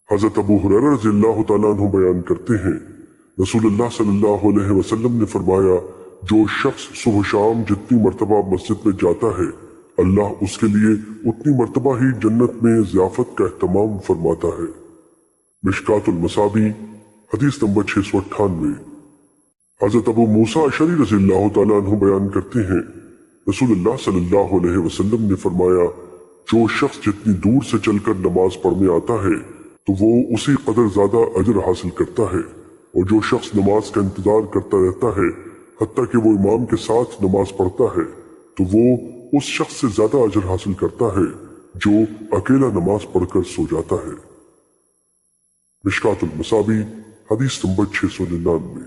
حضرت ابو ہریرہ رضی اللہ تعالیٰ عنہ بیان کرتے ہیں، رسول اللہ صلی اللہ علیہ وسلم نے فرمایا، جو شخص صبح شام جتنی مرتبہ مسجد میں جاتا ہے، اللہ اس کے لیے اتنی مرتبہ ہی جنت میں ضیافت کا اہتمام فرماتا ہے۔ مشکات المصابیح حدیث نمبر 698۔ حضرت ابو موسیٰ اشعری رضی اللہ تعالیٰ عنہ بیان کرتے ہیں، رسول اللہ صلی اللہ علیہ وسلم نے فرمایا، جو شخص جتنی دور سے چل کر نماز پڑھنے آتا ہے تو وہ اسی قدر زیادہ اجر حاصل کرتا ہے، اور جو شخص نماز کا انتظار کرتا رہتا ہے حتیٰ کہ وہ امام کے ساتھ نماز پڑھتا ہے تو وہ اس شخص سے زیادہ اجر حاصل کرتا ہے جو اکیلا نماز پڑھ کر سو جاتا ہے۔ مشکات المصابیح حدیث نمبر 699۔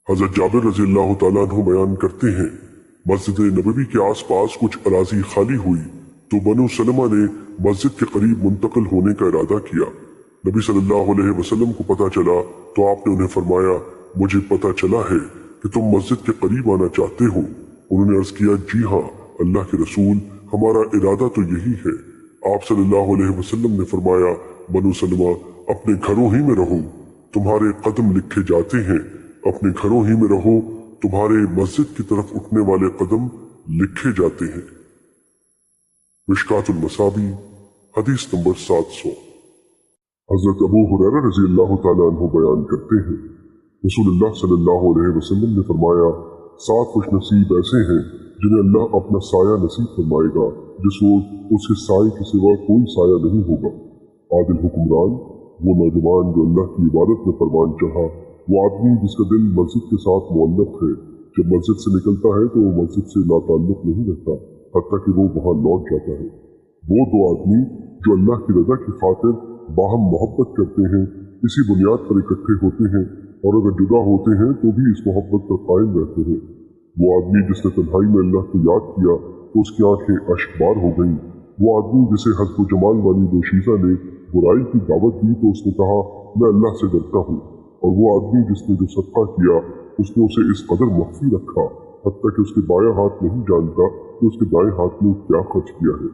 حضرت جابر رضی اللہ تعالیٰ عنہ بیان کرتے ہیں، مسجد نبوی کے آس پاس کچھ اراضی خالی ہوئی تو بنو سلمہ نے مسجد کے قریب منتقل ہونے کا ارادہ کیا۔ نبی صلی اللہ علیہ وسلم کو پتہ چلا تو آپ نے انہیں فرمایا، مجھے پتہ چلا ہے کہ تم مسجد کے قریب آنا چاہتے ہو۔ انہوں نے عرض کیا، جی ہاں اللہ کے رسول، ہمارا ارادہ تو یہی ہے۔ آپ صلی اللہ علیہ وسلم نے فرمایا، بنو سلمہ اپنے گھروں ہی میں رہو، تمہارے قدم لکھے جاتے ہیں، اپنے گھروں ہی میں رہو، تمہارے مسجد کی طرف اٹھنے والے قدم لکھے جاتے ہیں۔ مشکات المصابیح حدیث نمبر 700۔ حضرت ابو ہریرہ رضی اللہ تعالیٰ عنہ بیان کرتے ہیں، رسول اللہ صلی اللہ علیہ وسلم نے فرمایا، 7 خوش نصیب ایسے ہیں جنہیں اللہ اپنا سایہ نصیب فرمائے گا جس روز اس کے سائے کے سوا کوئی سایہ نہیں ہوگا۔ عادل حکمران، وہ نوجوان جو اللہ کی عبادت میں فرمان چڑھا، وہ آدمی جس کا دل مسجد کے ساتھ معلق ہے، جب مسجد سے نکلتا ہے تو وہ مسجد سے لا تعلق نہیں رہتا حتیٰ کہ وہ وہاں لوٹ جاتا ہے۔ وہ 2 آدمی جو اللہ کی رضا کی خاطر باہم محبت کرتے ہیں، اسی بنیاد پر اکٹھے ہوتے ہیں، اور اگر جدا ہوتے ہیں تو بھی اس محبت پر قائم رہتے ہیں۔ وہ آدمی جس نے تنہائی میں اللہ کو یاد کیا تو اس کی آنکھیں اشکبار ہو گئیں۔ وہ آدمی جسے حسب و جمال والی دوشیزہ نے برائی کی دعوت دی تو اس نے کہا، میں اللہ سے ڈرتا ہوں۔ اور وہ آدمی جس نے جو صدقہ کیا اس نے اسے اس قدر مخفی رکھا حتیٰ کہ اس کے بایاں ہاتھ نہیں جانتا کہ اس کے دائیں ہاتھ میں کیا خرچ کیا ہے۔